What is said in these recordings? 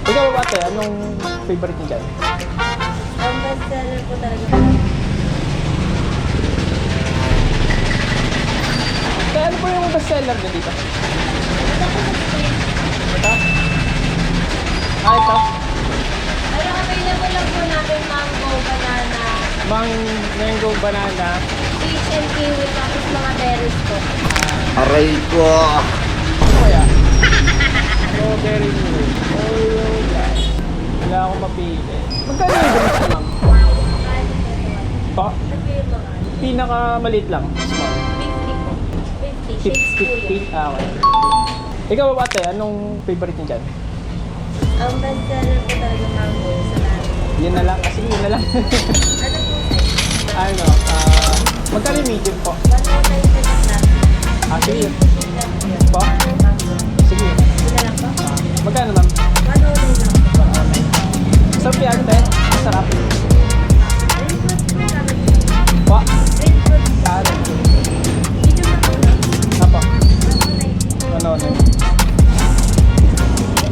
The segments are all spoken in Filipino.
Ikaw ba ate, anong favorite niyo dyan? Ang bestseller po talaga. Kaya ano po yung bestseller niyo dito? Ito? Ito? Pero available lang po natin mango, banana, Mango, banana. peach and kiwi, tapos mga berries po. Aray ko. Ano kaya? Strawberry milk. Oh, guys. Wala akong mapili. Magkano yung drinks niyo, ma'am? Kahit ito. Pa? Ito yung mga Pinakamaliit lang. Small. 50 po. 50. Shakes po yun. 50. Ah, okay. Ikaw ba ate, anong favorite niyo dyan? Ang bestseller po talaga mango sa lahat. Yun na lang. Sige, yun na lang. Ano po size? Ano, magkano yung medium po? 109 pesos lang. Sige. Po? Mango. Sige. Ito na lang po. Magkano, ma'am? 109 lang po. Sarap yan, te. Sarap. Green fruit po kami. Po? Green fruit. Ano? Medyo matulog. Apo. 109.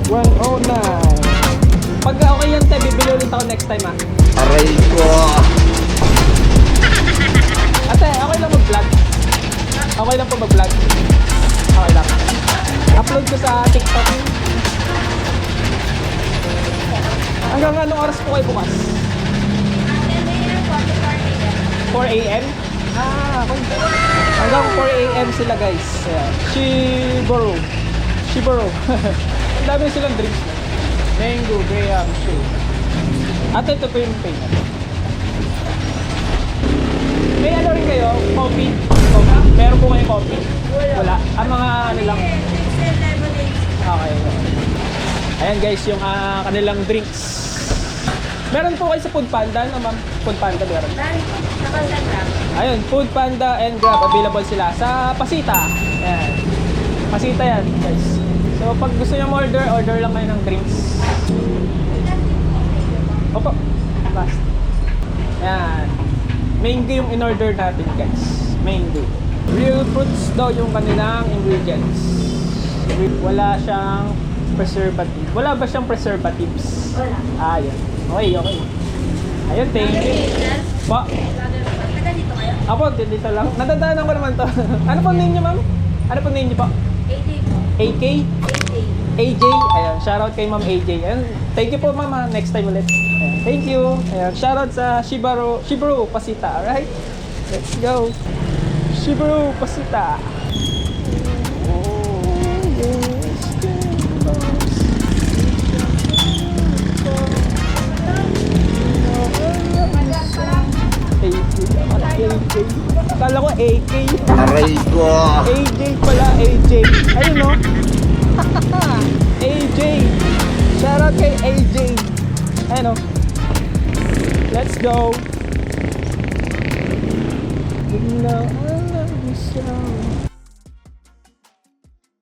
109. Pag okay yan, te, bibili ulit ako next time, ah. Aray ko. Ate, okay lang mag-vlog. Okay lang po mag-vlog. Okay lang. Upload ko sa TikTok. Hanggang anong oras po kayo bukas? 4 a.m.? Ah, okay. Hanggang 4 a.m. sila, guys. Ayan. Shiboro. Ang dami silang drinks. Mango, graham, shake. Ate, ito po yung pay natin. May ano rin kayo? Coffee? Meron po kayo coffee? Wala. Ang mga ano lang. Okay. Ayan guys, yung kanilang drinks. Meron po kayo sa Food Panda, no ma'am? Food Panda meron. Ayun, Food Panda and Grab. Available sila sa Pasita. Ayan. Pasita yan guys. So pag gusto nyo order, order lang kayo ng drinks. Opo. Fast. Ayan. Mango yung in-order natin guys. Mango. Real fruits daw yung kanilang ingredients. Wala siyang preservative. Wala ba siyang preservatives? Wala. Ah, yan. Okay. Ayun, thank you. Pa? Taga dito kayo? Apo, dito lang. Nadadaanan ko naman to. Ano po name niyo, ma'am? Ano po name niyo po? 80 po. AK? 80. AJ? Ayan, shoutout kay ma'am AJ. Ayan, thank you po, ma'am. Next time ulit. Ayan, thank you. Ayan, shoutout sa Shibaro Pasita. Alright? Let's go. Shibaro Pasita. AJ. Akala ko AK. Aray ko. AJ pala, AJ. Ayun no? AJ. Shoutout kay AJ. Ayun no? Let's go. You know I love you so.